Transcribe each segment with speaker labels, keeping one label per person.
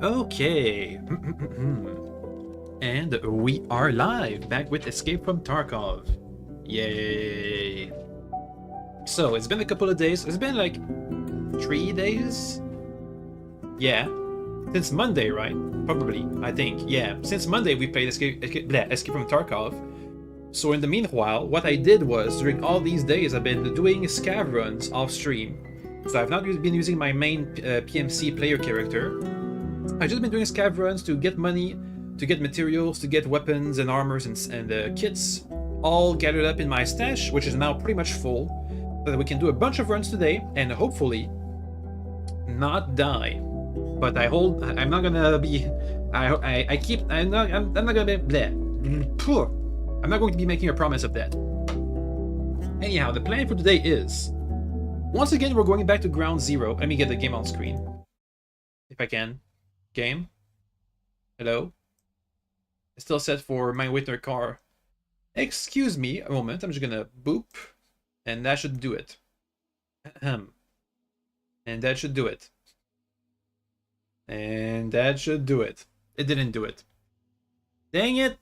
Speaker 1: Okay. And we are live, back with Escape from Tarkov. Yay. So, it's been a couple of days. It's been like 3 days? Yeah. Since Monday, right? Probably, I think. Yeah. Since Monday we played Escape from Tarkov. So in the meanwhile, what I did was, during all these days, I've been doing scav runs off stream. So I've not been using my main PMC player character. I've just been doing scav runs to get money, to get materials, to get weapons and armors and kits, all gathered up in my stash, which is now pretty much full, so that we can do a bunch of runs today and hopefully not die. But I'm not gonna be, I'm not gonna be, bleh. I'm not going to be making a promise of that. Anyhow, the plan for today is, once again, we're going back to ground zero. Let me get the game on screen, if I can. Game? Hello? It's still set for my Whitner car. Excuse me a moment, I'm just gonna boop, and that should do it. And that should do it. And that should do it. It didn't do it. Dang it!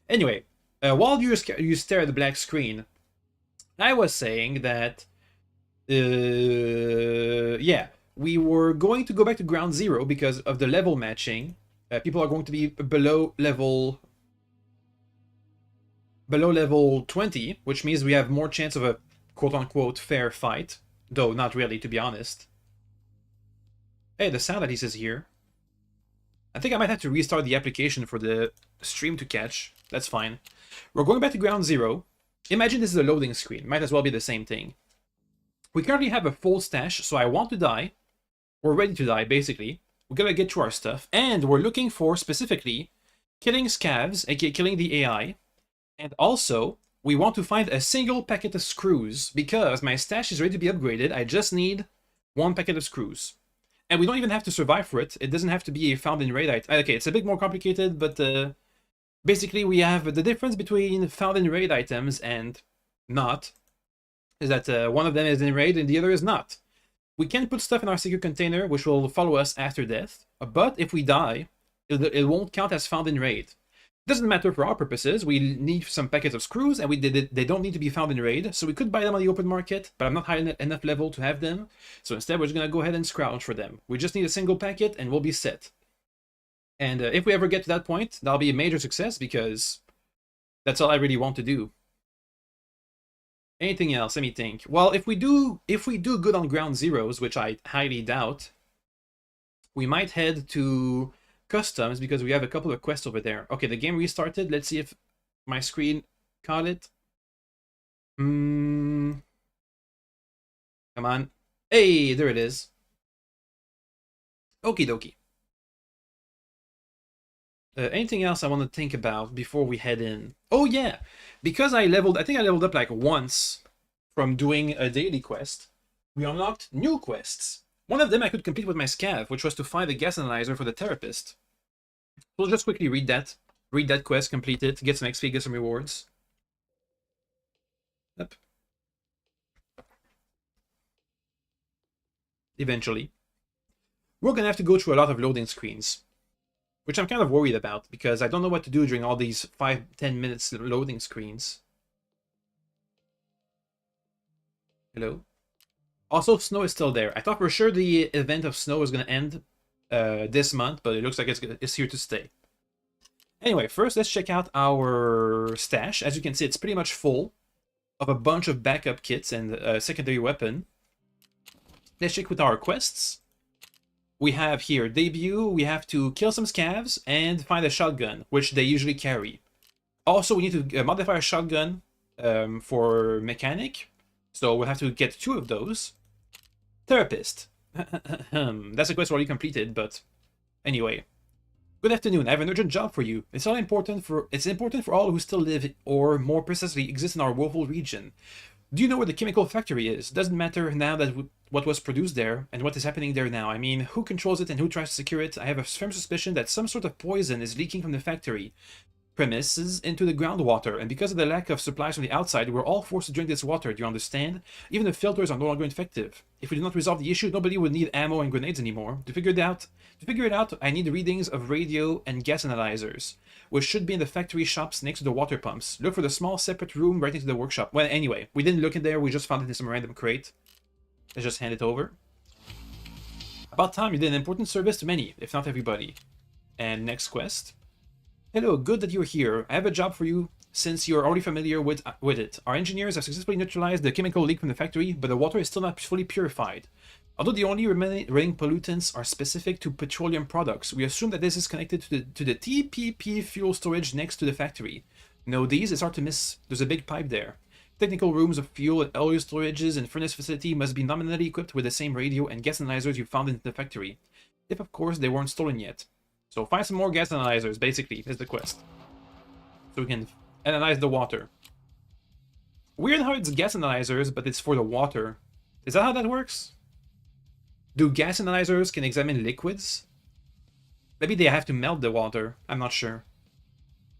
Speaker 1: Anyway, while you stare at the black screen, I was saying that, yeah, we were going to go back to ground zero because of the level matching. People are going to be below level 20, which means we have more chance of a quote-unquote fair fight, though not really, to be honest. Hey, the sound that is here. I think I might have to restart the application for the stream to catch. That's fine. We're going back to ground zero. Imagine this is a loading screen. Might as well be the same thing. We currently have a full stash, so I want to die. We're ready to die, basically. We're gonna get to our stuff. And we're looking for, specifically, killing scavs, aka killing the AI. And also, we want to find a single packet of screws, because my stash is ready to be upgraded. I just need 1 packet of screws. And we don't even have to survive for it. It doesn't have to be a found in raid item. Okay, it's a bit more complicated, but basically we have the difference between found in raid items and not, is that one of them is in raid and the other is not. We can put stuff in our secret container, which will follow us after death, but if we die, it won't count as found in raid. Doesn't matter for our purposes. We need some packets of screws, and they don't need to be found in raid, so we could buy them on the open market, but I'm not high enough level to have them, so instead we're just gonna go ahead and scrounge for them. We just need a single packet, and we'll be set. And if we ever get to that point, that'll be a major success, because that's all I really want to do. Anything else? Let me think. Well, if we do good on ground zeros, which I highly doubt, we might head to customs because we have a couple of quests over there. Okay, the game restarted. Let's see if my screen caught it. Come on. Hey, there it is. Okie dokie. Anything else I want to think about before we head in? Oh yeah, because I think I leveled up like once from doing a daily quest. We unlocked new quests. One of them I could complete with my scav, which was to find the gas analyzer for the therapist. We'll just quickly read that. Read that quest, complete it, get some XP, get some rewards. Yep. Eventually. We're gonna have to go through a lot of loading screens, which I'm kind of worried about because I don't know what to do during all these 5-10 minutes loading screens. Hello? Also, snow is still there. I thought for sure the event of snow was going to end this month, but it looks like it's here to stay. Anyway, first let's check out our stash. As you can see, it's pretty much full of a bunch of backup kits and a secondary weapon. Let's check with our quests. We have here debut, we have to kill some scavs and find a shotgun, which they usually carry. Also, we need to modify a shotgun for mechanic, so we'll have to get 2 of those. Therapist. That's a quest already completed, but anyway. Good afternoon, I have an urgent job for you. It's important for all who still live, or more precisely exist in our woeful region. Do you know where the chemical factory is? Doesn't matter now that what was produced there, and what is happening there now. I mean, who controls it and who tries to secure it? I have a firm suspicion that some sort of poison is leaking from the factory premises into the groundwater, and because of the lack of supplies from the outside, we're all forced to drink this water, do you understand? Even the filters are no longer effective. If we do not resolve the issue, nobody would need ammo and grenades anymore. To figure it out, I need readings of radio and gas analyzers, which should be in the factory shops next to the water pumps. Look for the small separate room right next to the workshop. Well, anyway, we didn't look in there, we just found it in some random crate. Let's just hand it over. About time you did an important service to many, if not everybody. And next quest. Hello, good that you're here. I have a job for you since you're already familiar with it. Our engineers have successfully neutralized the chemical leak from the factory, but the water is still not fully purified. Although the only remaining pollutants are specific to petroleum products, we assume that this is connected to the TPP fuel storage next to the factory. Know these? It's hard to miss. There's a big pipe there. Technical rooms of fuel and oil storages and furnace facility must be nominally equipped with the same radio and gas analyzers you found in the factory. If, of course, they weren't stolen yet. So find some more gas analyzers, basically, is the quest. So we can analyze the water. Weird how it's gas analyzers, but it's for the water. Is that how that works? Do gas analyzers can examine liquids? Maybe they have to melt the water, I'm not sure.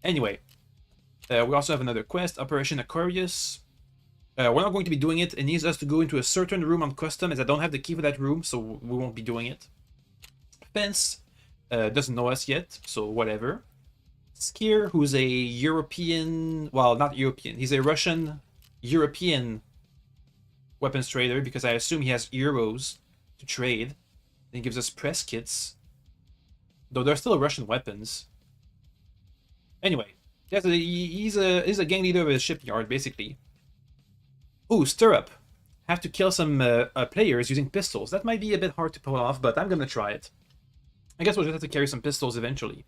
Speaker 1: Anyway, we also have another quest, Operation Aquarius. We're not going to be doing it. It needs us to go into a certain room on custom, as I don't have the key for that room, so we won't be doing it. Fence. Doesn't know us yet, so whatever. Skier, who's a European, well, not European, he's a Russian-European weapons trader, because I assume he has euros to trade. And he gives us press kits, though they're still Russian weapons. Anyway, he's a gang leader of a shipyard, basically. Ooh, Stirrup. Have to kill some players using pistols. That might be a bit hard to pull off, but I'm gonna try it. I guess we'll just have to carry some pistols eventually.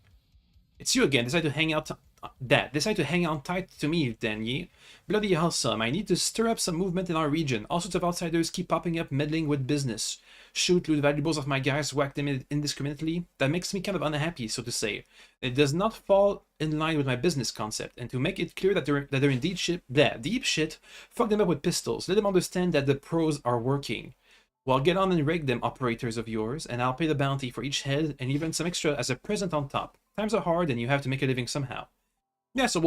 Speaker 1: It's you again. Decide to hang out tight to me, then ye. Bloody awesome. I need to stir up some movement in our region. All sorts of outsiders keep popping up, meddling with business. Shoot, loot valuables of my guys, whack them indiscriminately. That makes me kind of unhappy, so to say. It does not fall in line with my business concept. And to make it clear that they're in deep shit, fuck them up with pistols. Let them understand that the pros are working. Well, get on and rig them, operators of yours, and I'll pay the bounty for each head and even some extra as a present on top. Times are hard and you have to make a living somehow. Yeah, so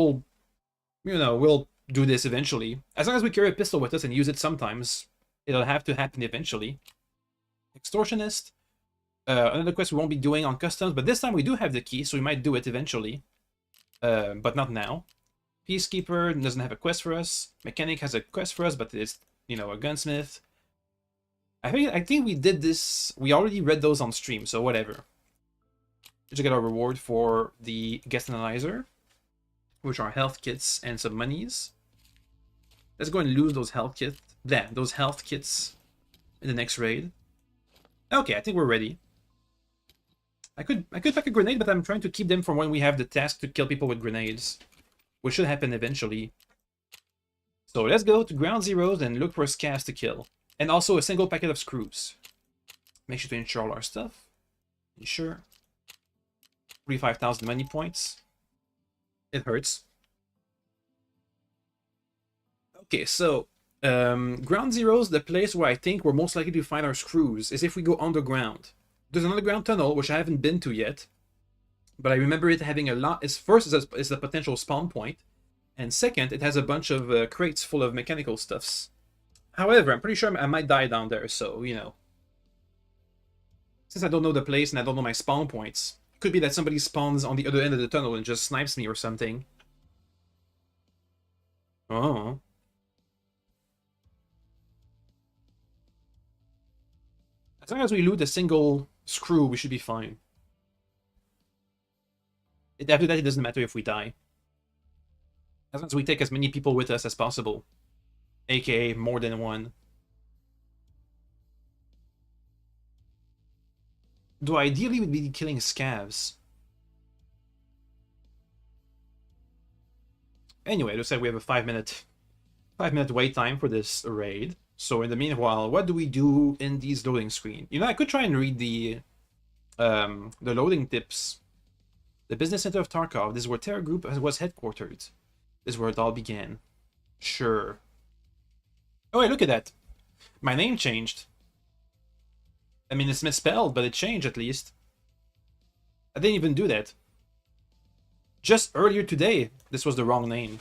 Speaker 1: we'll do this eventually. As long as we carry a pistol with us and use it sometimes, it'll have to happen eventually. Extortionist. Another quest we won't be doing on customs, but this time we do have the key, so we might do it eventually. But not now. Peacekeeper doesn't have a quest for us. Mechanic has a quest for us, but it's, a gunsmith. I think we did this. We already read those on stream, so whatever. Let's get our reward for the gas analyzer, which are health kits and some monies. Let's go and lose those health kits. Those health kits in the next raid. Okay, I think we're ready. I could pack a grenade, but I'm trying to keep them from when we have the task to kill people with grenades, which should happen eventually. So let's go to ground zeros and look for scavs to kill. And also a single packet of screws. Make sure to insure all our stuff. Sure. 45,000 money points. It hurts. Okay, so Ground Zero is the place where I think we're most likely to find our screws, is if we go underground. There's an underground tunnel, which I haven't been to yet, but I remember it having a lot. Is a potential spawn point, and second, it has a bunch of crates full of mechanical stuffs. However, I'm pretty sure I might die down there, so, you know. Since I don't know the place and I don't know my spawn points, it could be that somebody spawns on the other end of the tunnel and just snipes me or something. Oh. As long as we loot a single screw, we should be fine. After that, it doesn't matter if we die. As long as we take as many people with us as possible. AKA more than one. Though ideally we'd be killing scavs. Anyway, looks like we have a 5-minute wait time for this raid. So in the meanwhile, what do we do in these loading screen? You know, I could try and read the loading tips. The business center of Tarkov. This is where Terror Group was headquartered. This is where it all began. Sure. Oh, hey, look at that. My name changed. I mean, it's misspelled, but it changed at least. I didn't even do that. Just earlier today, this was the wrong name.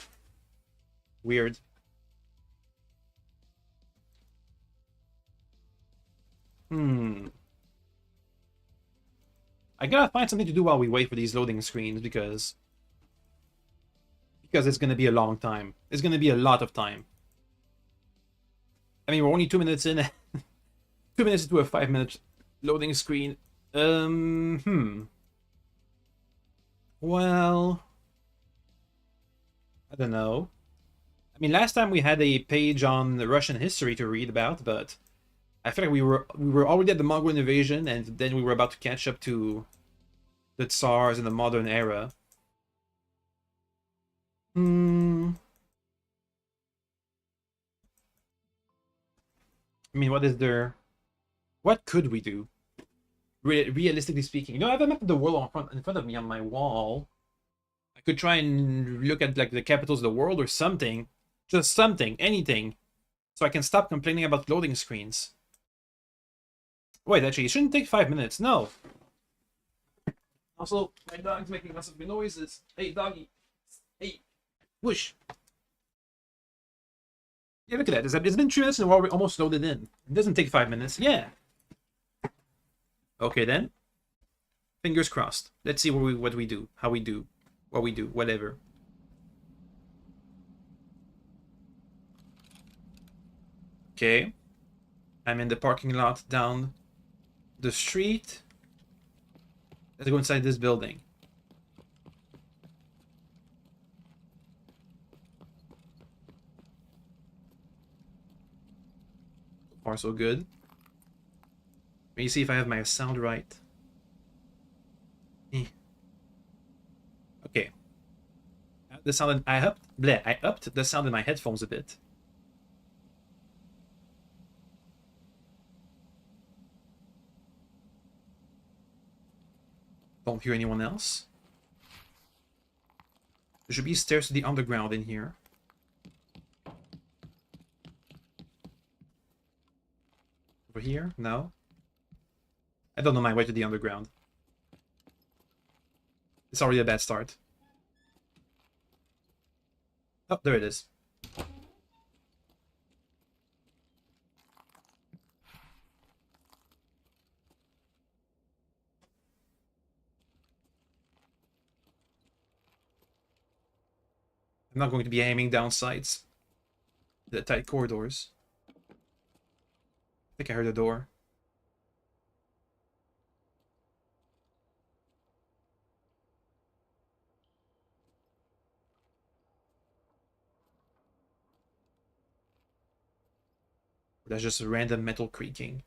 Speaker 1: Weird. I gotta find something to do while we wait for these loading screens because it's gonna be a long time. It's gonna be a lot of time. I mean, we're only 2 minutes in. 2 minutes into a 5-minute loading screen. Well, I don't know. I mean, last time we had a page on the Russian history to read about, but I feel like we were already at the Mongol invasion, and then we were about to catch up to the Tsars in the modern era. I mean, what is there? What could we do? Realistically speaking, you know, I have a map of the world in front of me on my wall. I could try and look at like the capitals of the world or something, just something, anything, so I can stop complaining about loading screens. Wait, actually, it shouldn't take 5 minutes. No. Also, my dog's making lots of noises. Hey, doggy. Hey, whoosh. Yeah, look at that. It's been 3 minutes and we're almost loaded in. It doesn't take 5 minutes. Yeah. Okay, then. Fingers crossed. Let's see what we do. How we do. What we do. Whatever. Okay. I'm in the parking lot down the street. Let's go inside this building. So far, so good. Let me see if I have my sound right. Okay. The sound I upped the sound in my headphones a bit. Don't hear anyone else. There should be stairs to the underground in here. Over here? No. I don't know my way to the underground. It's already a bad start. Oh, there it is. I'm not going to be aiming down sights. The tight corridors. I think I heard a door. That's just a random metal creaking.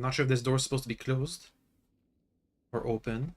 Speaker 1: I'm not sure if this door is supposed to be closed or open.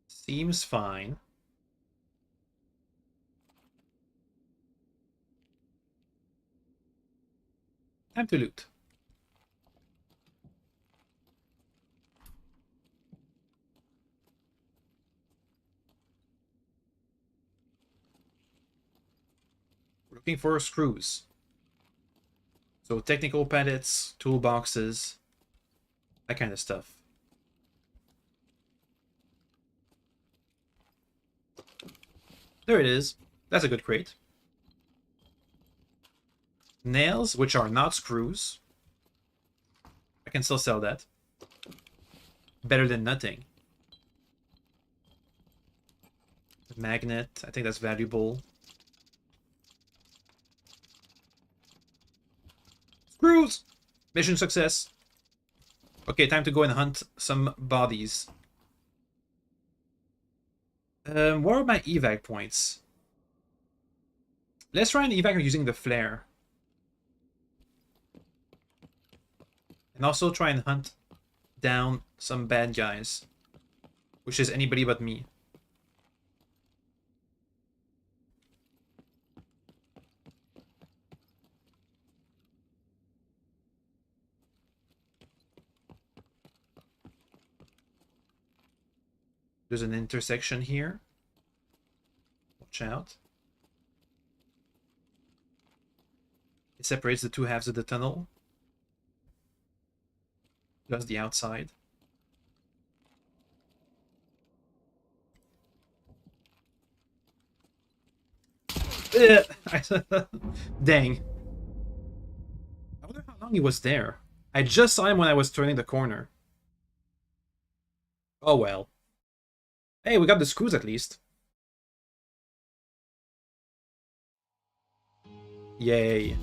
Speaker 1: Seems fine. Time to loot. We're looking for screws. So technical pallets, toolboxes, that kind of stuff. There it is. That's a good crate. Nails, which are not screws. I can still sell that. Better than nothing. Magnet, I think that's valuable. Screws! Mission success. Okay, time to go and hunt some bodies. What are my evac points? Let's try an evac using the flare. And also try and hunt down some bad guys. Which is anybody but me. There's an intersection here. Watch out. It separates the two halves of the tunnel. Just the outside. Dang. I wonder how long he was there. I just saw him when I was turning the corner. Oh well. Hey, we got the screws at least. Yay.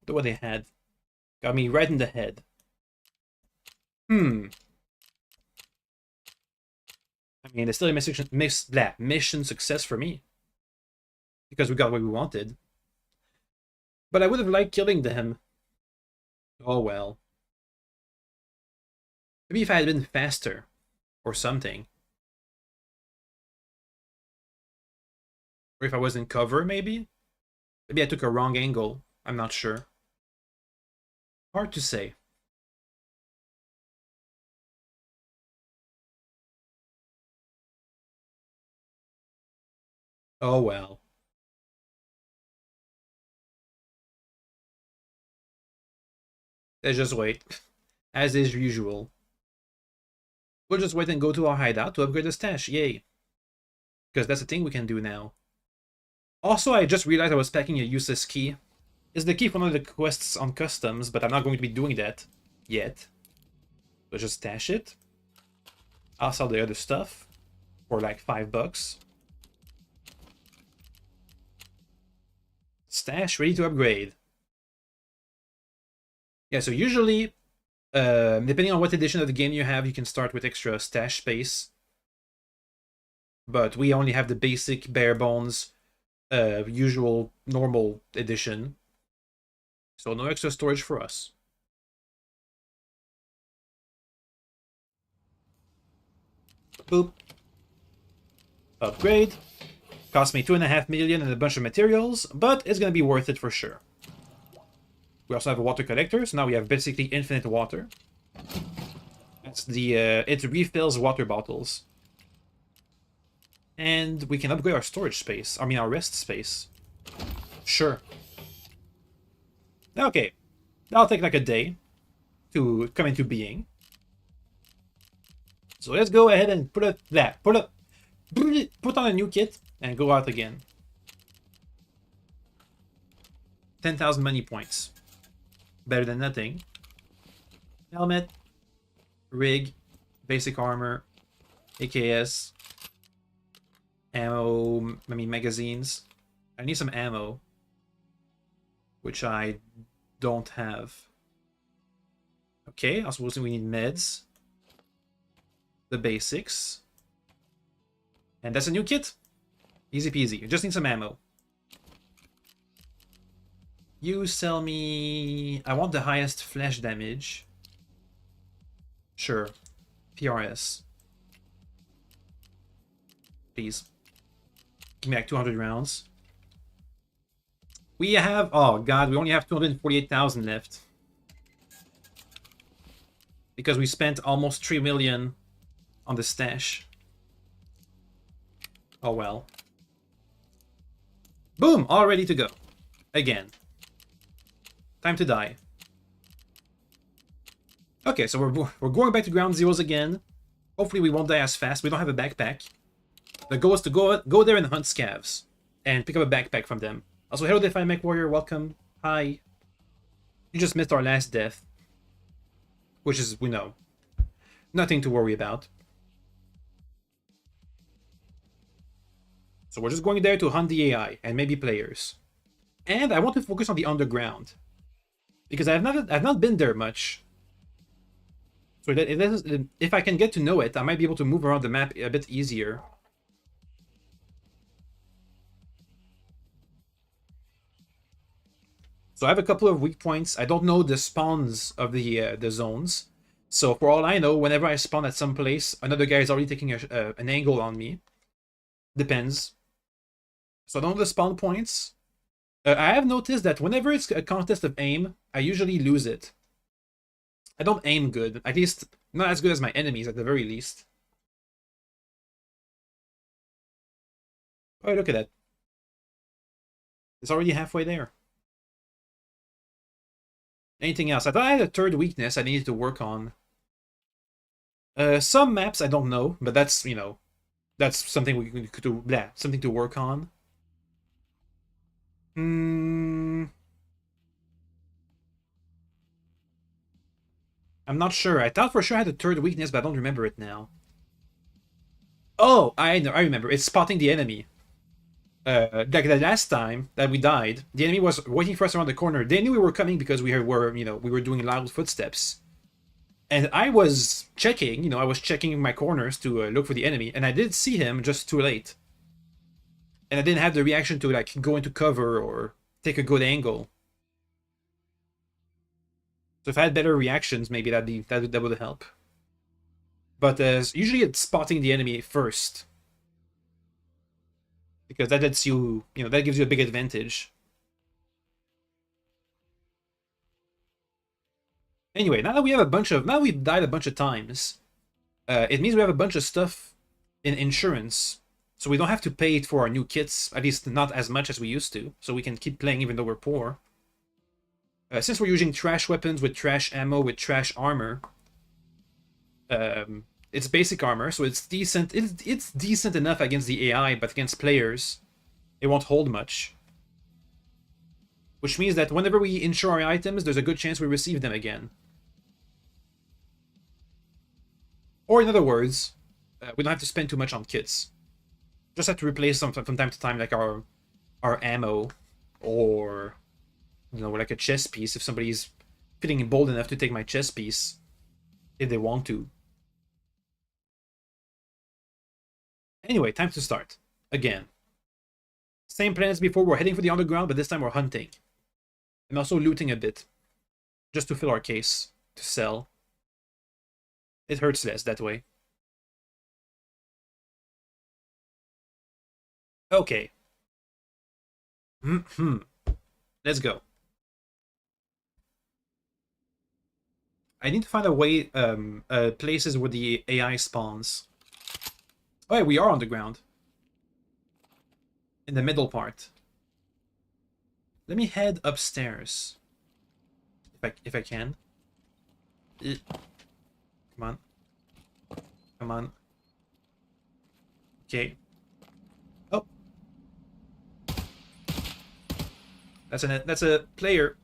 Speaker 1: Look what they had. Got me right in the head. I mean, it's still a mission success for me. Because we got what we wanted. But I would have liked killing them. Oh well. Maybe if I had been faster. Or something. Or if I was in cover, maybe? Maybe I took a wrong angle. I'm not sure. Hard to say. Oh well. Let's just wait. As is usual. We'll just wait and go to our hideout to upgrade the stash. Yay. Because that's the thing we can do now. Also, I just realized I was packing a useless key. It's the key for one of the quests on customs, but I'm not going to be doing that yet. Let's just stash it. I'll sell the other stuff for like $5. Stash ready to upgrade. Yeah, so usually, depending on what edition of the game you have, you can start with extra stash space. But we only have the basic, bare bones, usual, normal edition. So no extra storage for us. Boop. Upgrade. Cost me 2.5 million and a bunch of materials, but it's gonna be worth it for sure. We also have a water collector, so now we have basically infinite water. That's the it refills water bottles. And we can upgrade our storage space. I mean our rest space. Sure. Okay. That'll take like a day to come into being. So let's go ahead and put on a new kit and go out again. 10,000 money points. Better than nothing. Helmet. Rig. Basic armor. AKS. Ammo. I mean, magazines. I need some ammo. Which I don't have. Okay, I suppose we need meds. The basics. And that's a new kit. Easy peasy. You just need some ammo. You sell me... I want the highest flash damage. Sure. PRS. Please. Give me like 200 rounds. We have... Oh god, we only have 248,000 left. Because we spent almost 3 million on the stash. Oh well. Boom! All ready to go. Again. Time to die. Okay, so we're going back to ground zeros again. Hopefully we won't die as fast. We don't have a backpack. The goal is to go there and hunt scavs. And pick up a backpack from them. Also, hello Define Mech Warrior, welcome. Hi. You just missed our last death. Which is, we know, nothing to worry about. So we're just going there to hunt the AI and maybe players. And I want to focus on the underground. Because I've not been there much. So if I can get to know it, I might be able to move around the map a bit easier. So I have a couple of weak points. I don't know the spawns of the zones. So for all I know, whenever I spawn at some place, another guy is already taking an angle on me. Depends. So I don't know the spawn points. I have noticed that whenever it's a contest of aim, I usually lose it. I don't aim good. At least, not as good as my enemies, at the very least. Oh, look at that. It's already halfway there. Anything else? I thought I had a third weakness I needed to work on. Some maps I don't know, but that's, you know, that's something we could do. Blah, something to work on. I'm not sure. I thought for sure I had a third weakness, but I don't remember it now. Oh, I know. I remember. It's spotting the enemy. Like the last time that we died, the enemy was waiting for us around the corner. They knew we were coming because we were, you know, we were doing loud footsteps. And I was checking, you know, I was checking my corners to look for the enemy, and I did see him just too late. And I didn't have the reaction to like go into cover or take a good angle. So if I had better reactions, maybe that would help. But usually it's spotting the enemy first. Because that lets you, you know, that gives you a big advantage. Anyway, now that we have a bunch of, now we've died a bunch of times, it means we have a bunch of stuff in insurance. So we don't have to pay it for our new kits, at least not as much as we used to. So we can keep playing even though we're poor. Since we're using trash weapons with trash ammo with trash armor, it's basic armor, so it's decent. It's decent enough against the AI, but against players, it won't hold much. Which means that whenever we insure our items, there's a good chance we receive them again. Or in other words, we don't have to spend too much on kits. Just have to replace them from time to time, like our ammo, or, you know, like a chest piece if somebody's feeling bold enough to take my chest piece, if they want to. Anyway, time to start. Again. Same plan as before, we're heading for the underground, but this time we're hunting. And also looting a bit. Just to fill our case. To sell. It hurts less that way. Okay. Let's go. I need to find a way, places where the AI spawns. Oh yeah, we are on the ground. In the middle part. Let me head upstairs. If I can. Come on. Come on. Okay. Oh. That's a player.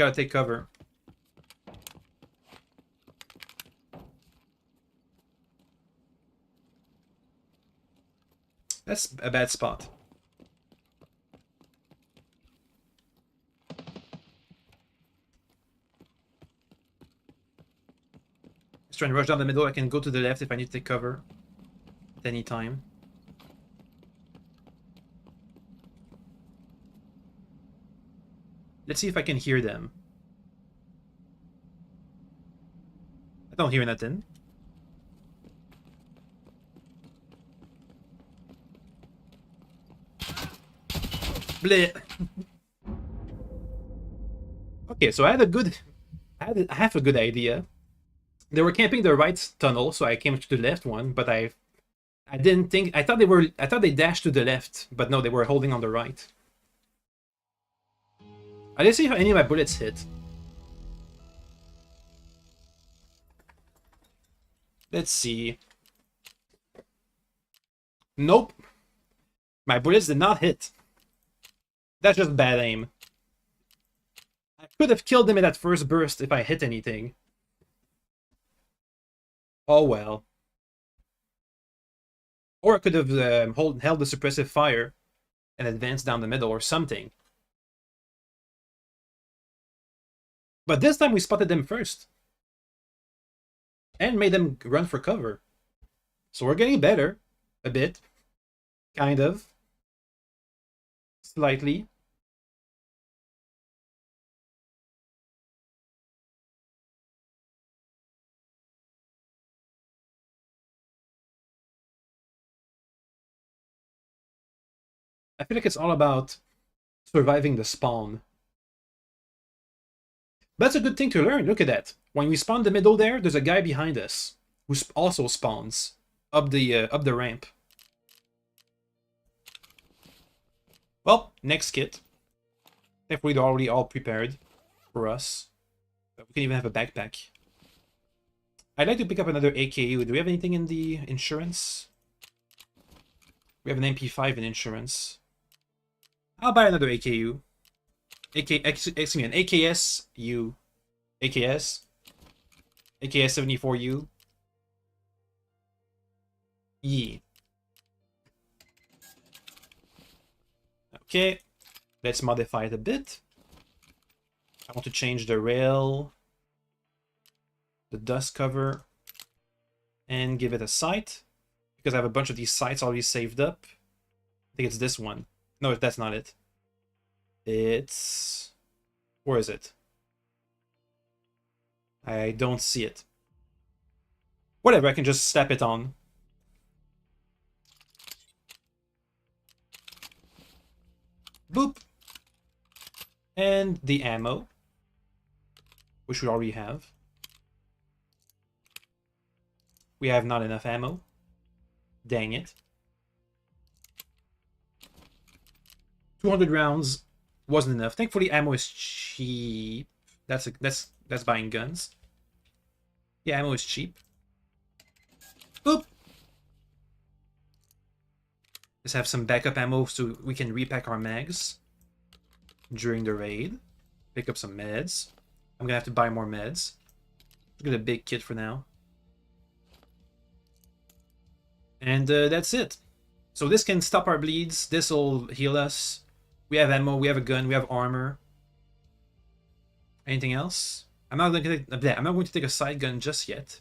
Speaker 1: Gotta take cover. That's a bad spot. Just trying to rush down the middle. I can go to the left if I need to take cover at any time. Let's see if I can hear them. I don't hear nothing. Bleh. Okay, so I had half a good idea. They were camping the right tunnel, so I came to the left one, but I didn't think I thought they dashed to the left, but no, they were holding on the right. I didn't see how any of my bullets hit. Let's see. Nope. My bullets did not hit. That's just bad aim. I could have killed him in that first burst if I hit anything. Oh well. Or I could have held the suppressive fire and advanced down the middle or something. But this time we spotted them first. And made them run for cover. So we're getting better. A bit. Kind of. Slightly. I feel like it's all about surviving the spawn. That's a good thing to learn. Look at that. When we spawn the middle there's a guy behind us who also spawns up the ramp. Well, next kit. Thankfully, they're already all prepared for us. We can even have a backpack. I'd like to pick up another AKU. Do we have anything in the insurance? We have an MP5 in insurance. I'll buy another AKU. Excuse me, an AKS-U. AKS? AKS-74U. Yee. Okay, let's modify it a bit. I want to change the rail, the dust cover, and give it a sight, because I have a bunch of these sights already saved up. I think it's this one. No, that's not it. It's... where is it? I don't see it. Whatever, I can just slap it on. Boop. And the ammo, which we already have. We have not enough ammo. Dang it. 200 rounds wasn't enough. Thankfully, ammo is cheap. That's buying guns. Yeah, ammo is cheap. Boop. Let's have some backup ammo so we can repack our mags during the raid. Pick up some meds. I'm gonna have to buy more meds. Look at a big kit for now. And that's it. So this can stop our bleeds. This will heal us. We have ammo, we have a gun, we have armor. Anything else? I'm not going to take a side gun just yet.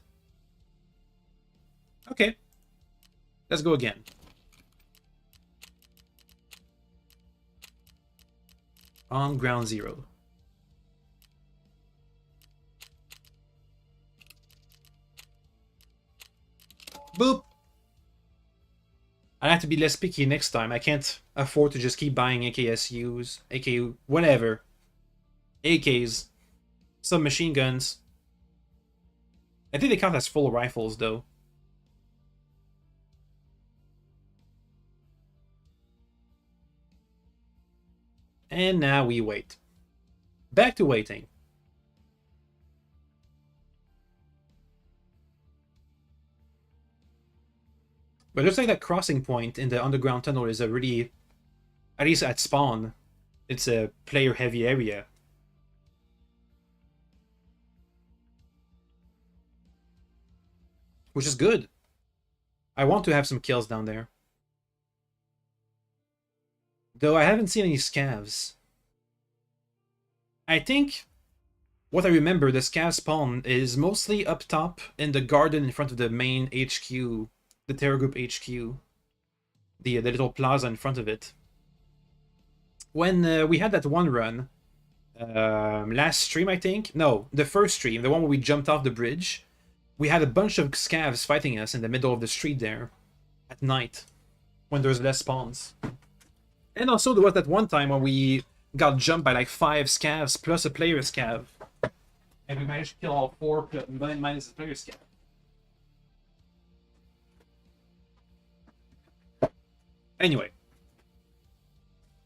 Speaker 1: Okay. Let's go again. On ground zero. Boop! I have to be less picky next time. I can't afford to just keep buying AKSUs, AKU, whatever. AKs. Some machine guns. I think they count as full rifles, though. And now we wait. Back to waiting. But it looks like that crossing point in the underground tunnel is a really, at least at spawn, it's a player-heavy area. which is good. I want to have some kills down there. Though I haven't seen any scavs. I think what I remember, the scav spawn is mostly up top in the garden in front of the main HQ, the Terror Group HQ. The little plaza in front of it. When we had that one run, last stream I think? No, the first stream, the one where we jumped off the bridge, we had a bunch of scavs fighting us in the middle of the street there, at night, when there's less spawns. And also there was that one time when we got jumped by like 5 scavs plus a player scav. And we managed to kill all 4 minus the player scav. Anyway.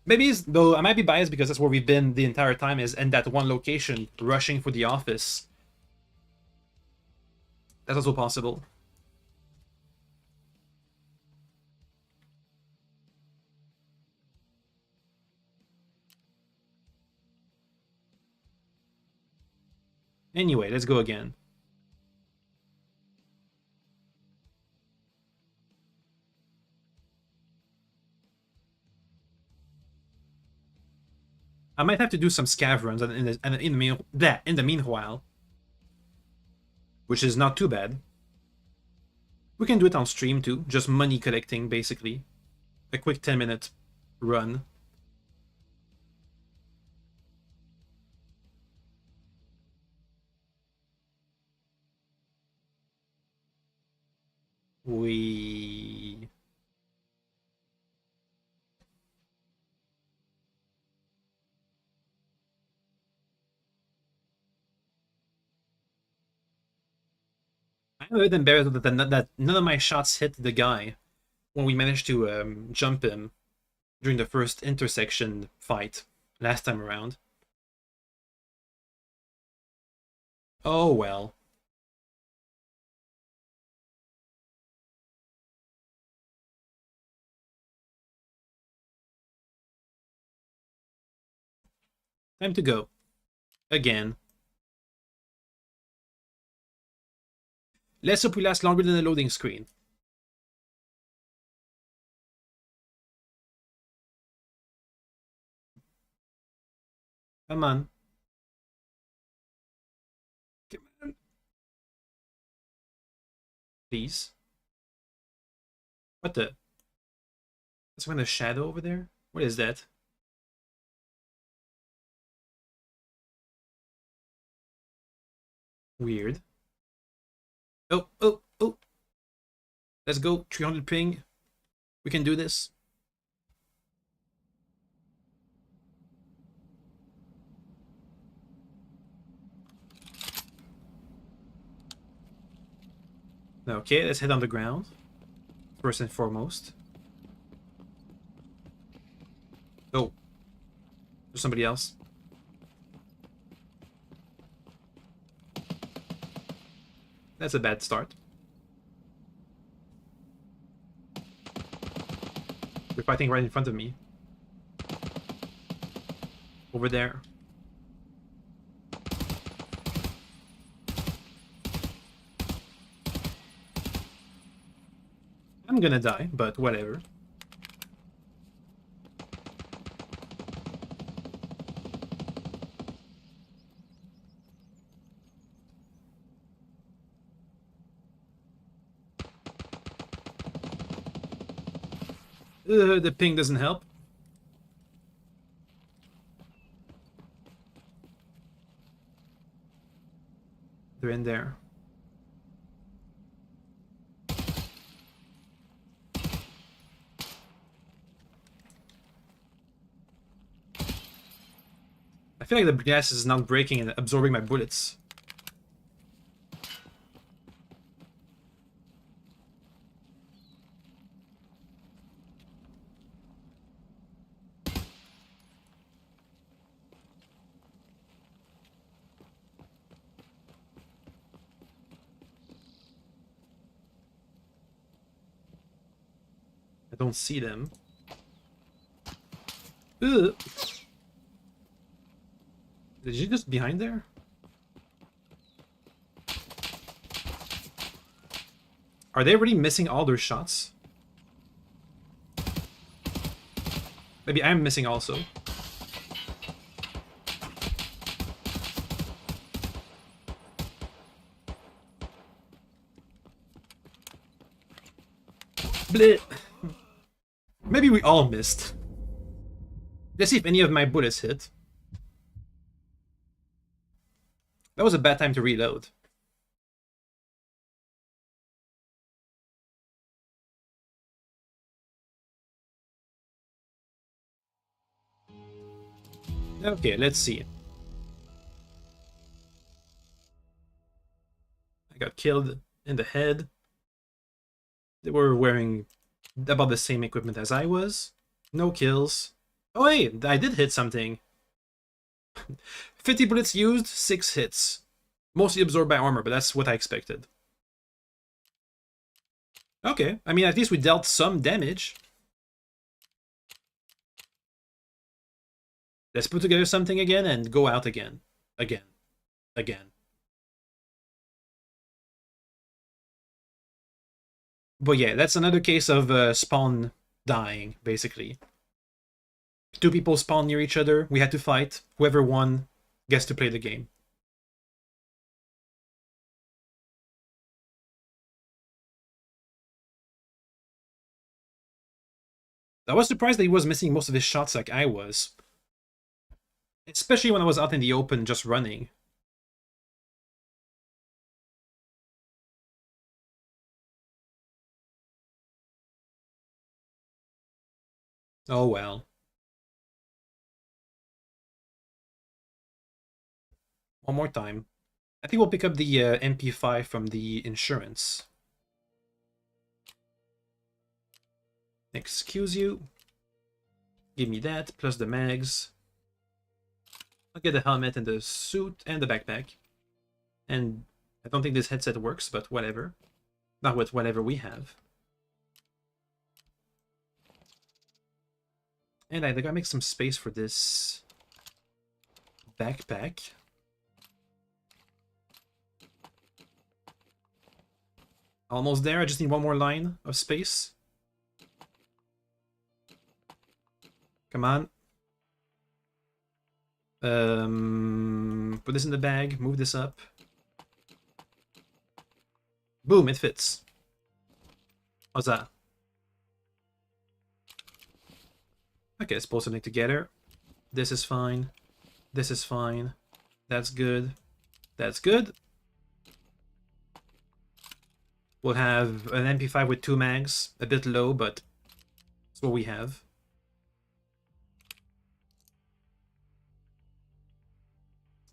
Speaker 1: Maybe, though I might be biased because that's where we've been the entire time, is in that one location, rushing for the office. That's also possible. Anyway, let's go again. I might have to do some scav runs in the meanwhile, which is not too bad. We can do it on stream too, just money collecting basically. A quick 10-minute run. We... I'm a bit embarrassed that none of my shots hit the guy when we managed to jump him during the first intersection fight last time around. Oh well. Time to go. Again. Let's hope we last longer than the loading screen. Come on. Come on. Please. What the? That's when the shadow over there? What is that? Weird. Oh, oh, oh. Let's go. 300 ping. We can do this. Okay, let's head on the ground. First and foremost. Oh. There's somebody else. That's a bad start. They're fighting right in front of me. Over there. I'm gonna die, but whatever. The ping doesn't help. They're in there. I feel like the glass is not breaking and absorbing my bullets. I don't see them. Ugh. Did you just behind there? Are they really missing all their shots? Maybe I'm missing also. Bleh. Maybe we all missed. Let's see if any of my bullets hit. That was a bad time to reload. Okay, let's see. I got killed in the head. They were wearing about the same equipment as I was. No kills. Oh wait, I did hit something. 50 bullets used, 6 hits. Mostly absorbed by armor, but that's what I expected. Okay, I mean, at least we dealt some damage. Let's put together something again and go out again. Again. But yeah, that's another case of spawn dying, basically. 2 people spawn near each other, we had to fight. Whoever won gets to play the game. I was surprised that he was missing most of his shots like I was. Especially when I was out in the open just running. Oh well. One more time. I think we'll pick up the MP5 from the insurance. Excuse you. Give me that, plus the mags. I'll get the helmet and the suit and the backpack. And I don't think this headset works, but whatever. Not with whatever we have. And I think I make some space for this backpack. Almost there, I just need one more line of space. Come on. Put this in the bag, move this up. Boom, it fits. How's that? Okay, let's pull something together. This is fine. This is fine. That's good. That's good. We'll have an MP5 with 2 mags. A bit low, but that's what we have.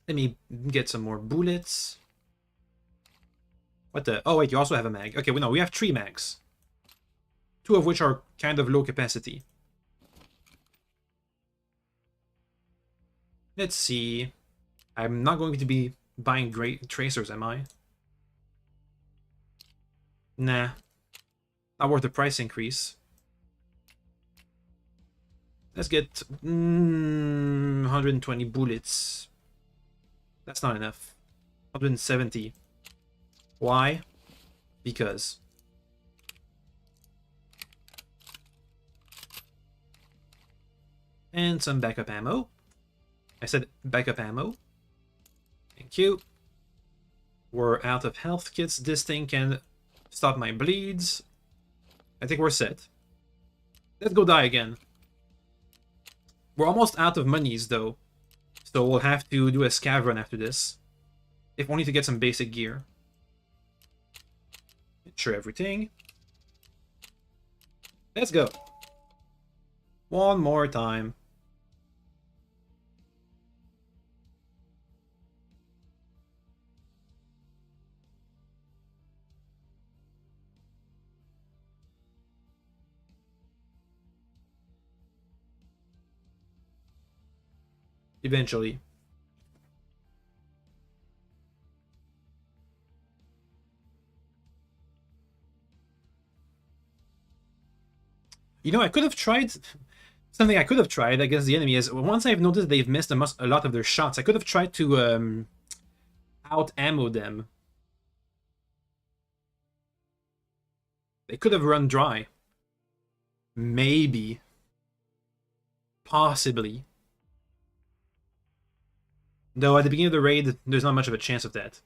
Speaker 1: Let me get some more bullets. What the? Oh wait, you also have a mag. Okay, well, no, we have 3 mags. 2 of which are kind of low capacity. Let's see. I'm not going to be buying great tracers, am I? Nah. Not worth the price increase. Let's get 120 bullets. That's not enough. 170. Why? Because. And some backup ammo. I said backup ammo. Thank you. We're out of health kits. This thing can stop my bleeds. I think we're set. Let's go die again. We're almost out of monies though. So we'll have to do a scav run after this. If only to get some basic gear. Insure everything. Let's go. One more time. Eventually. You know, I could have tried something I could have tried against the enemy is once I've noticed they've missed a lot of their shots, I could have tried to out ammo them. They could have run dry. Maybe. Possibly. Though at the beginning of the raid, there's not much of a chance of that.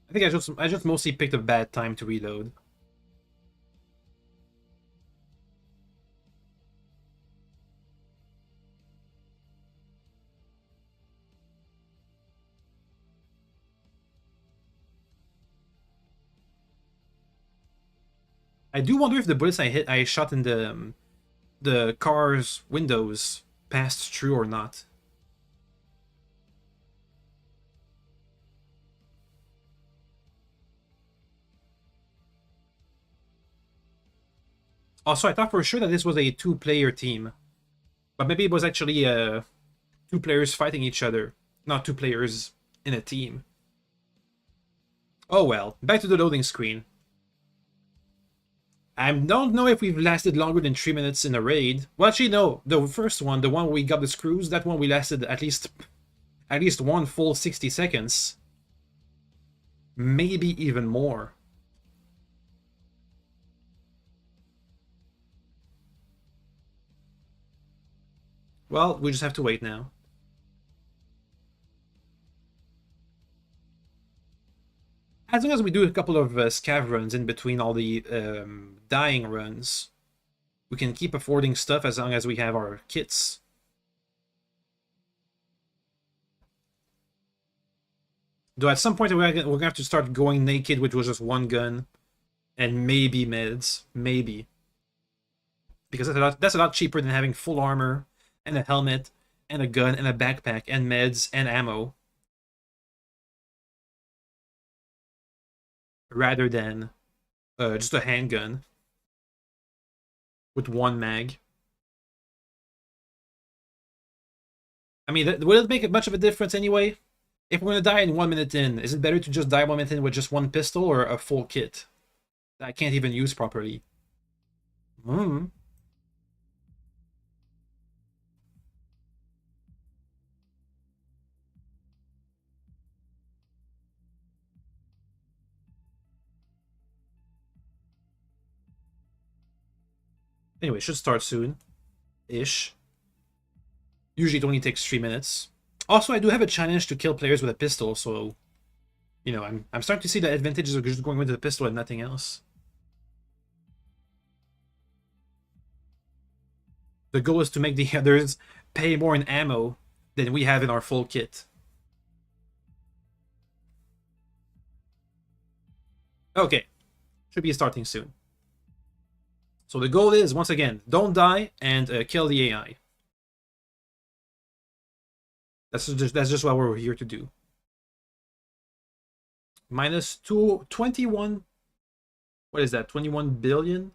Speaker 1: I think I just mostly picked a bad time to reload. I do wonder if the bullets I shot in the car's windows passed through or not. Also, I thought for sure that this was a two-player team. But maybe it was actually two players fighting each other, not two players in a team. Oh well, back to the loading screen. I don't know if we've lasted longer than 3 minutes in a raid. Well, actually, no. The first one, the one where we got the screws, that one we lasted at least one full 60 seconds. Maybe even more. Well, we just have to wait now. As long as we do a couple of scav runs in between all the dying runs, we can keep affording stuff as long as we have our kits. Though at some point we're gonna have to start going naked with just one gun and maybe meds, maybe, because that's a lot cheaper than having full armor and a helmet and a gun and a backpack and meds and ammo, rather than just a handgun with one mag. I mean, will it make much of a difference anyway? If we're gonna die in 1 minute in, is it better to just die 1 minute in with just one pistol or a full kit that I can't even use properly? Hmm. Anyway, should start soon-ish. Usually it only takes 3 minutes. Also, I do have a challenge to kill players with a pistol, so you know, I'm starting to see the advantages of just going with the pistol and nothing else. The goal is to make the others pay more in ammo than we have in our full kit. Okay, should be starting soon. So the goal is, once again, don't die and kill the AI. That's just what we're here to do. Minus 21. What is that? 21 billion?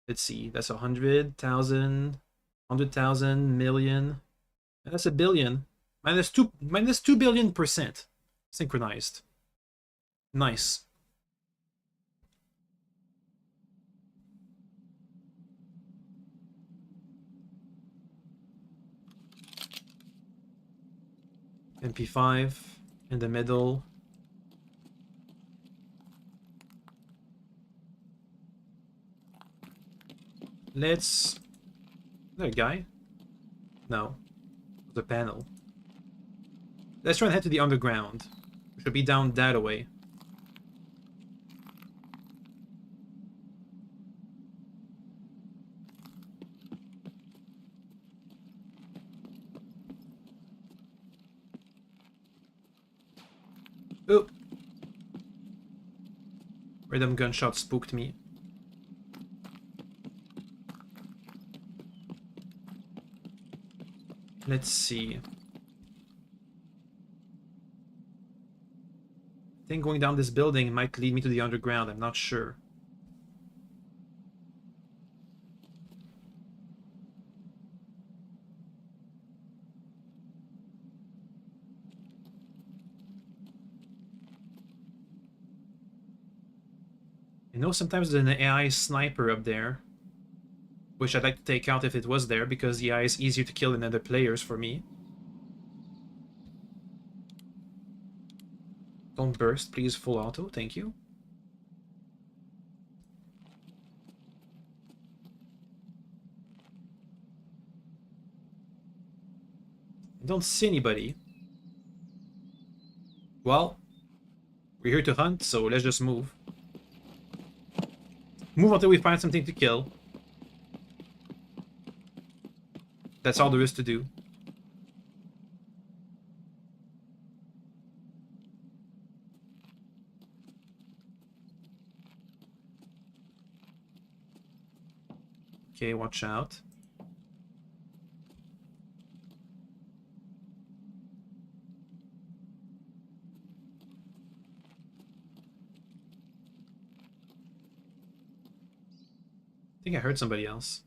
Speaker 1: Let's see. That's 100,000, 100,000 million. That's a billion. Minus 2 billion% synchronized. Nice. MP5 in the middle. Let's... Is there a guy? No. The panel. Let's try and head to the underground. We should be down that way. Oh! Random gunshot spooked me. Let's see. I think going down this building might lead me to the underground, I'm not sure. I know sometimes there's an AI sniper up there which I'd like to take out if it was there, because the AI is easier to kill than other players for me. Don't burst, please. Full auto, thank you. I don't see anybody. Well, we're here to hunt, so let's just move. Move until we find something to kill. That's all there is to do. Okay, watch out. I think I heard somebody else.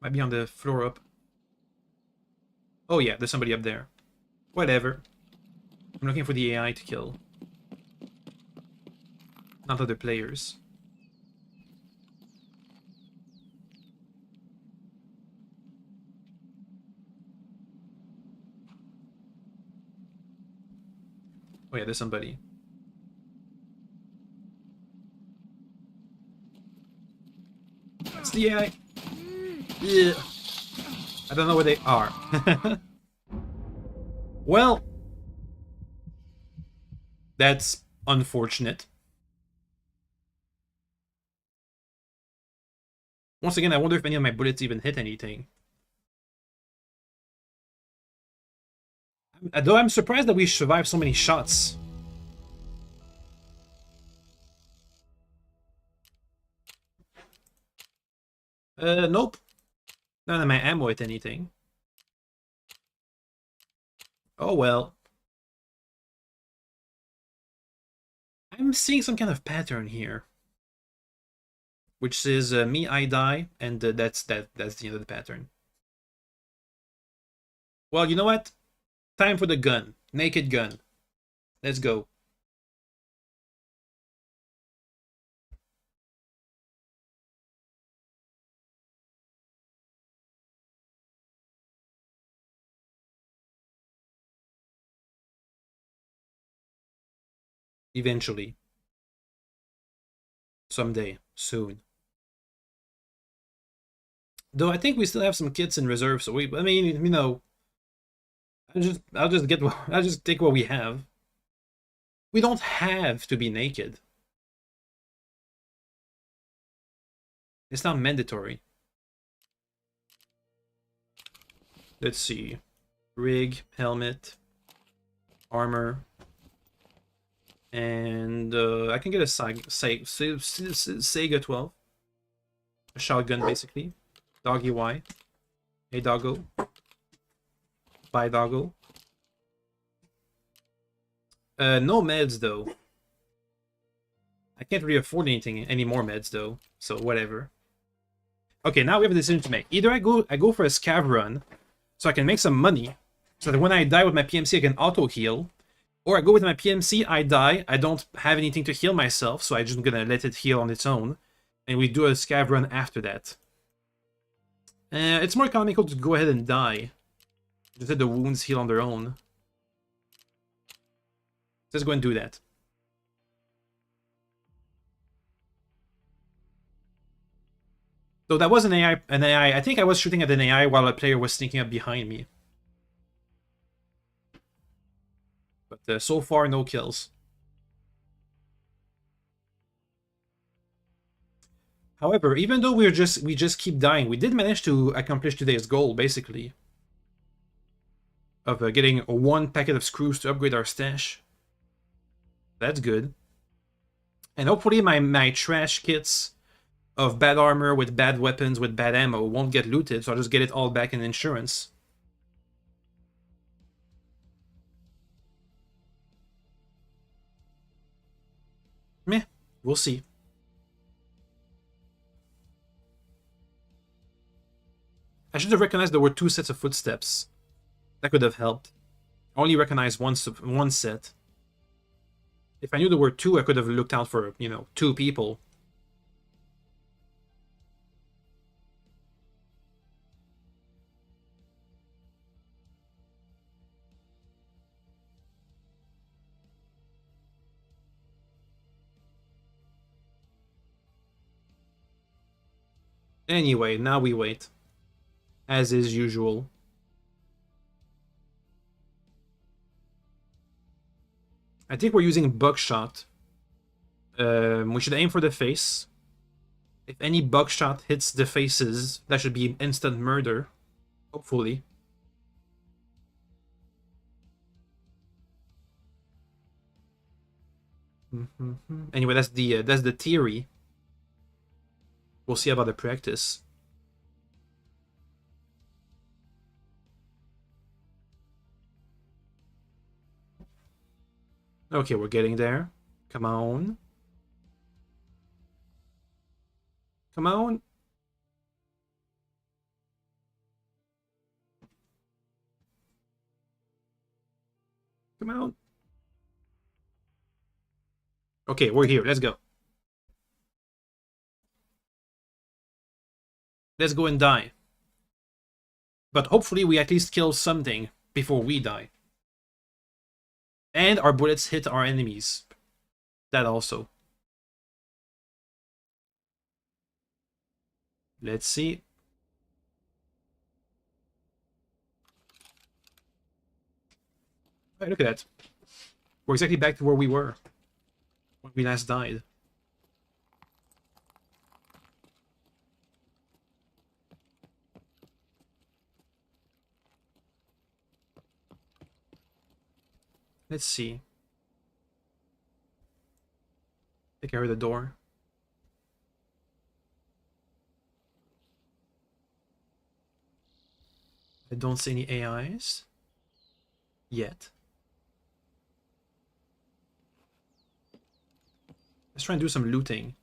Speaker 1: Might be on the floor up. Oh yeah, there's somebody up there. Whatever. I'm looking for the AI to kill. Not other players. Oh yeah, there's somebody. It's the AI. Yeah. I don't know where they are. Well, that's unfortunate. Once again, I wonder if any of my bullets even hit anything. Though I'm surprised that we survived so many shots. Nope. None of my ammo hit anything. Oh well. I'm seeing some kind of pattern here. Which says, me, I die, and that's the end of the pattern. Well, you know what? Time for the gun. Naked gun. Let's go. Eventually. Someday. Soon. Though I think we still have some kits in reserve, so I mean, you know, I'll just take what we have. We don't have to be naked. It's not mandatory. Let's see. Rig, helmet, armor, and I can get a Sega 12. A shotgun, basically. Doggy Y. Hey, doggo. Bye, doggo. No meds, though. I can't really afford any more meds, though. So, whatever. Okay, now we have a decision to make. Either I go for a scav run, so I can make some money, so that when I die with my PMC, I can auto-heal. Or I go with my PMC, I die, I don't have anything to heal myself, so I'm just gonna let it heal on its own. And we do a scav run after that. It's more economical to go ahead and die. Just let the wounds heal on their own. Let's go and do that. So that was an AI. I think I was shooting at an AI while a player was sneaking up behind me. But so far, no kills. However, even though we just keep dying, we did manage to accomplish today's goal, basically. Of getting one packet of screws to upgrade our stash. That's good. And hopefully my trash kits of bad armor with bad weapons with bad ammo won't get looted, so I'll just get it all back in insurance. Meh, we'll see. should have recognized there were 2 sets of footsteps. That could have helped. I only recognized one set. If I knew there were 2, I could have looked out for, you know, 2 people. Anyway, now we wait. As is usual. I think we're using buckshot. We should aim for the face. If any buckshot hits the faces, that should be instant murder. Hopefully. Anyway, that's the theory. We'll see about the practice. Okay, we're getting there. Come on. Come on. Come on. Okay, we're here. Let's go. Let's go and die. But hopefully we at least kill something before we die. And our bullets hit our enemies. That also. Let's see. Hey, look at that. We're exactly back to where we were when we last died. Let's see. I think I heard the door. I don't see any AIs yet. Let's try and do some looting.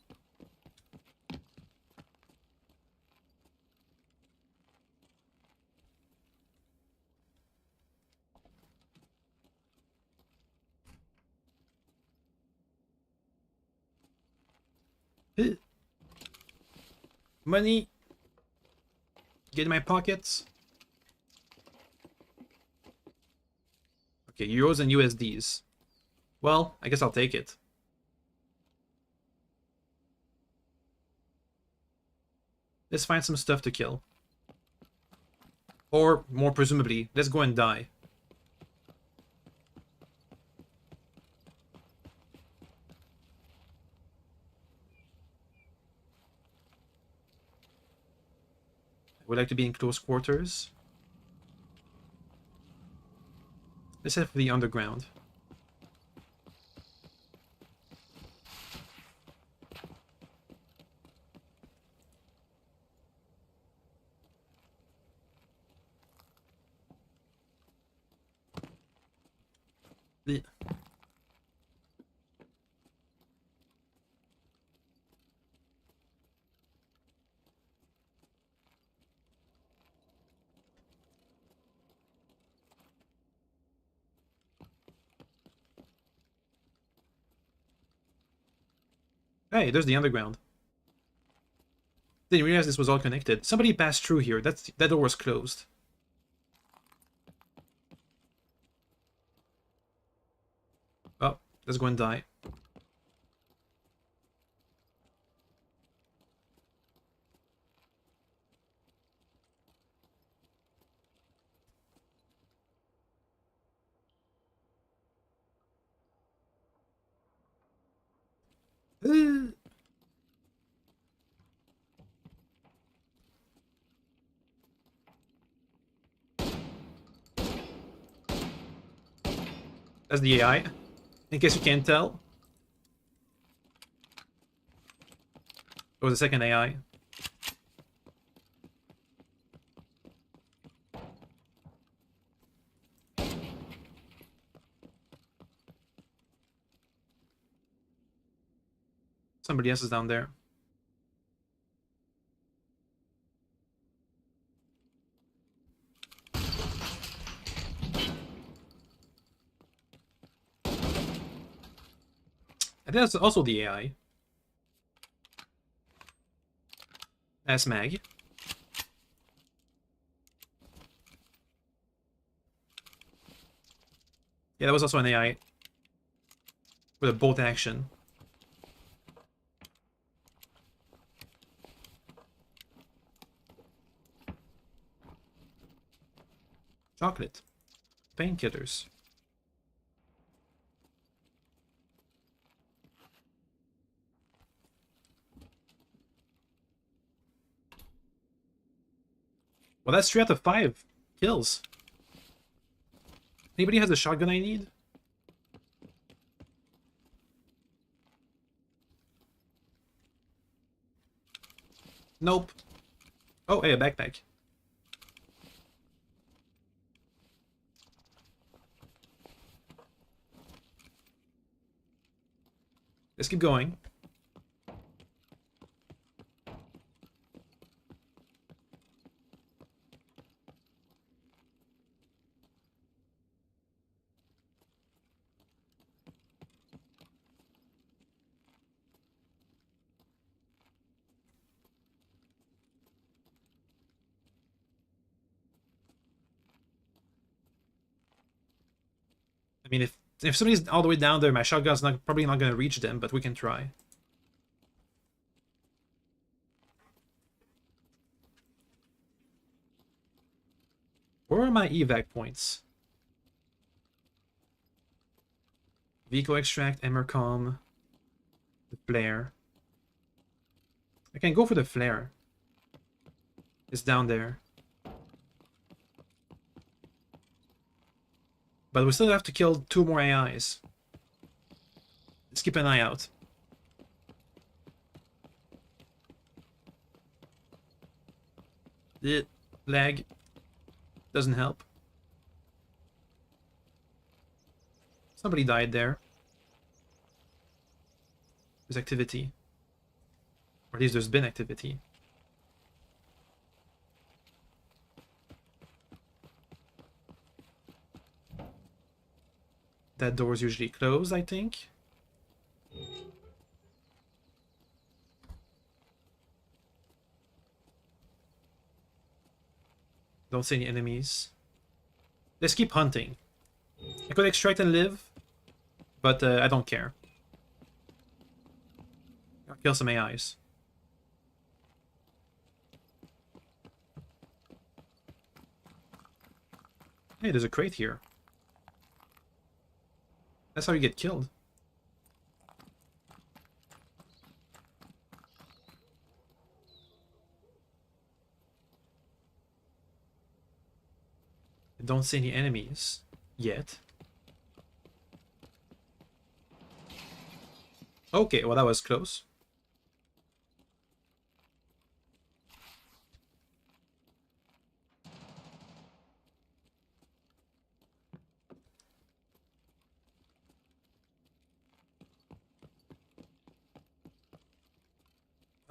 Speaker 1: Money. Get in my pockets. Okay, euros and USDs. Well, I guess I'll take it. Let's find some stuff to kill. Or, more presumably, let's go and die. I would like to be in close quarters. Let's head for the underground. The Hey, there's the underground. Didn't realize this was all connected. Somebody passed through here. That door was closed. Oh, let's go and die. That's the AI. In case you can't tell. It was a second AI. Somebody else is down there. I think that's also the AI. That's Mag. Yeah, that was also an AI. With a bolt action. Chocolate. Painkillers. Well, that's 3 out of 5 kills. Anybody has a shotgun I need? Nope. Oh, hey, a backpack. Let's keep going. I mean, if somebody's all the way down there, my shotgun's probably not going to reach them, but we can try. Where are my evac points? Vehicle extract, Emercom, the flare. I can go for the flare. It's down there. But we still have to kill 2 more AIs. Let's keep an eye out. The lag doesn't help. Somebody died there. There's activity. Or at least there's been activity. That door's usually closed, I think. Don't see any enemies. Let's keep hunting. I could extract and live, but I don't care. I'll kill some AIs. Hey, there's a crate here. That's how you get killed. I don't see any enemies yet. Okay, well that was close.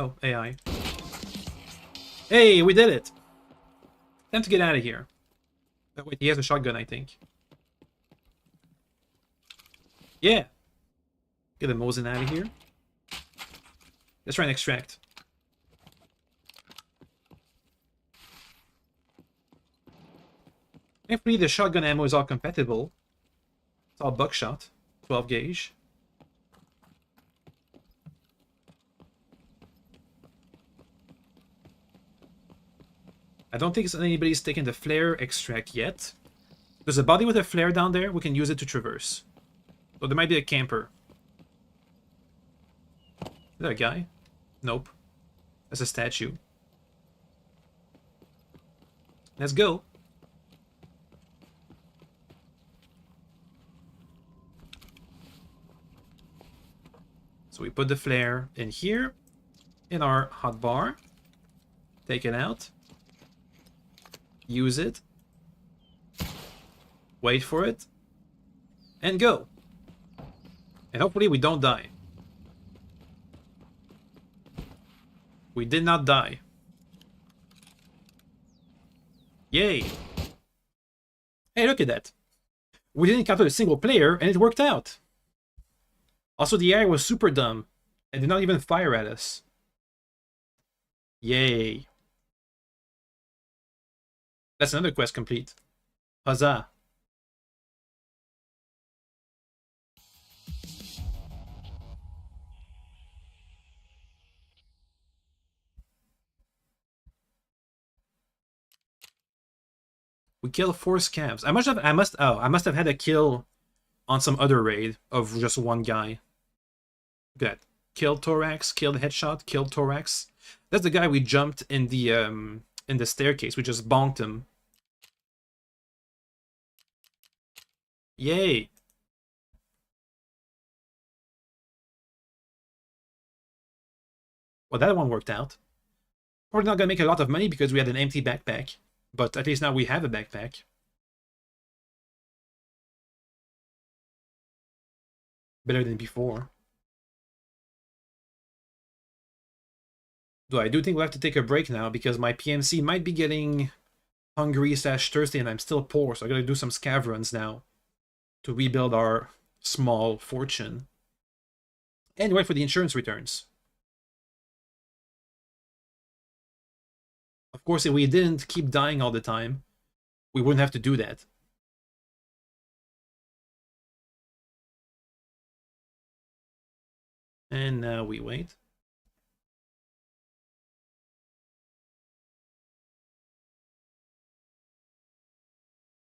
Speaker 1: Oh, AI. Hey, we did it! Time to get out of here. Oh, wait, he has a shotgun, I think. Yeah! Get the Mosin out of here. Let's try and extract. Thankfully, the shotgun ammo is all compatible. It's all buckshot. 12 gauge. I don't think anybody's taken the flare extract yet. There's a body with a flare down there. We can use it to traverse. So there might be a camper. Is that a guy? Nope. That's a statue. Let's go. So we put the flare in here, in our hotbar. Take it out. Use it. Wait for it. And go. And hopefully we don't die. We did not die. Yay. Hey, look at that. We didn't encounter a single player and it worked out. Also, the AI was super dumb and did not even fire at us. Yay. That's another quest complete. Huzzah. We killed 4 scavs. I must have had a kill on some other raid of just one guy. Look at that. Killed Thorax, killed Headshot, killed Thorax. That's the guy we jumped in the staircase. We just bonked him. Yay. Well, that one worked out. Probably not gonna make a lot of money because we had an empty backpack. But at least now we have a backpack. Better than before. Though I do think we'll have to take a break now because my PMC might be getting hungry/thirsty and I'm still poor, so I gotta do some scav runs now to rebuild our small fortune. And wait for the insurance returns. Of course, if we didn't keep dying all the time, we wouldn't have to do that. And now we wait.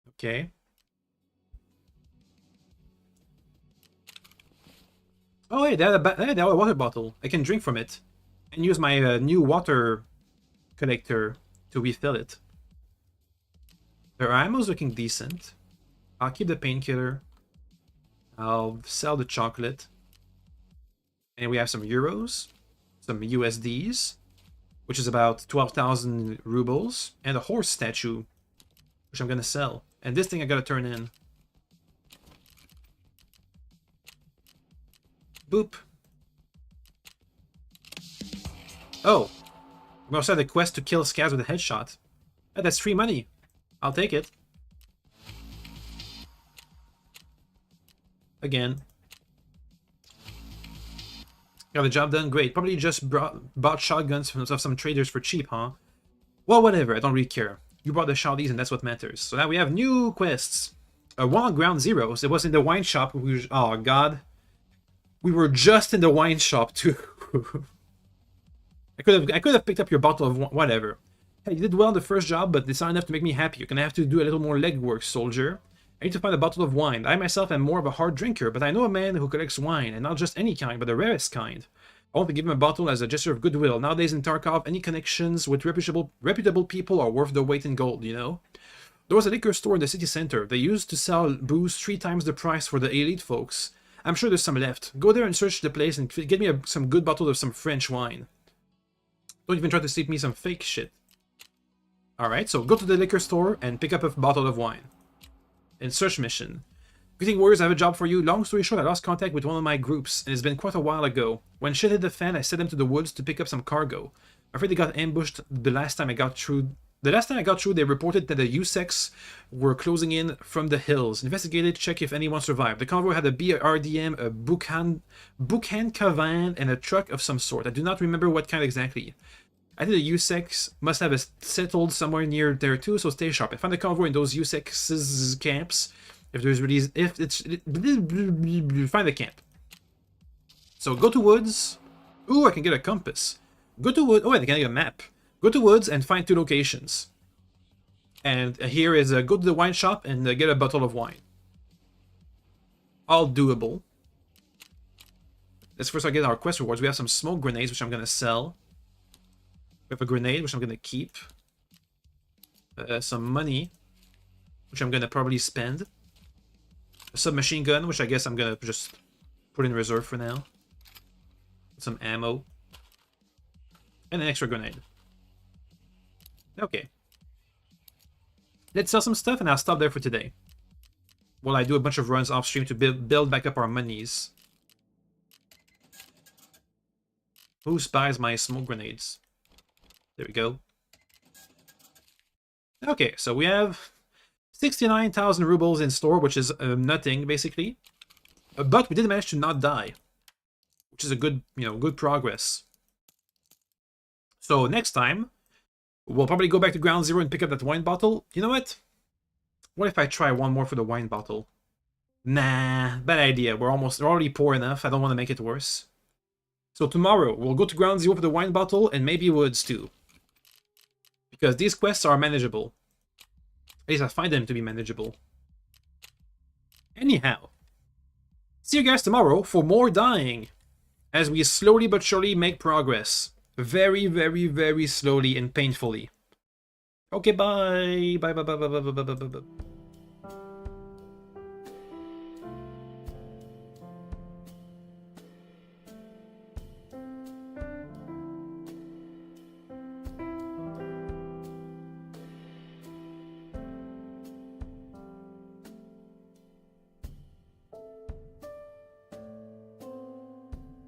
Speaker 1: Okay. Oh, hey, they had a water bottle. I can drink from it and use my new water collector to refill it. Their ammo's looking decent. I'll keep the painkiller. I'll sell the chocolate. And we have some euros, some USDs, which is about 12,000 rubles, and a horse statue, which I'm gonna sell. And this thing I gotta turn in. Boop. Oh. We also had a quest to kill scavs with a headshot. Oh, that's free money. I'll take it. Again. Got the job done, great. Probably just bought shotguns from some traders for cheap, huh? Well, whatever, I don't really care. You brought the shotties and that's what matters. So now we have new quests. One on Ground Zeroes. It was in the wine shop. Oh, God. We were just in the wine shop, too. I could have picked up your bottle of whatever. Hey, you did well in the first job, but it's not enough to make me happy. You're gonna have to do a little more legwork, soldier. I need to find a bottle of wine. I myself am more of a hard drinker, but I know a man who collects wine, and not just any kind, but the rarest kind. I want to give him a bottle as a gesture of goodwill. Nowadays in Tarkov, any connections with reputable people are worth the weight in gold, you know? There was a liquor store in the city center. They used to sell booze 3 times the price for the elite folks. I'm sure there's some left. Go there and search the place and get me some good bottle of some French wine. Don't even try to slip me some fake shit. Alright, so go to the liquor store and pick up a bottle of wine. And search mission. Greeting warriors, I have a job for you. Long story short, I lost contact with one of my groups, and it's been quite a while ago. When shit hit the fan, I sent them to the woods to pick up some cargo. I'm afraid they got ambushed the last time I got through. The last time I got through, they reported that the USECs were closing in from the hills. Investigated, check if anyone survived. The convoy had a BRDM, a Bukhanka van, and a truck of some sort. I do not remember what kind exactly. I think the USECs must have settled somewhere near there too, so stay sharp. I find the convoy in those USECs camps. If there's really, find the camp. So go to woods. Ooh, I can get a compass. Go to woods. Oh, I can get a map. Go to woods and find 2 locations. And here is go to the wine shop and get a bottle of wine. All doable. Let's first get our quest rewards. We have some smoke grenades, which I'm gonna sell. We have a grenade, which I'm gonna keep. Some money, which I'm gonna probably spend. A submachine gun, which I guess I'm gonna just put in reserve for now. Some ammo. And an extra grenade. Okay. Let's sell some stuff and I'll stop there for today. While I do a bunch of runs off stream to build back up our monies. Who buys my smoke grenades? There we go. Okay, so we have 69,000 rubles in store, which is nothing, basically. But we did manage to not die. which is a good, good progress. So next time, we'll probably go back to ground zero and pick up that wine bottle. You know what? What if I try one more for the wine bottle? Nah, bad idea. We're already poor enough. I don't want to make it worse. So tomorrow, we'll go to ground zero for the wine bottle and maybe woods too. Because these quests are manageable. At least I find them to be manageable. Anyhow, see you guys tomorrow for more dying. As we slowly but surely make progress. Very, very, very slowly and painfully. Okay, bye. Bye, bye, bye, bye, bye, bye, bye, bye, bye.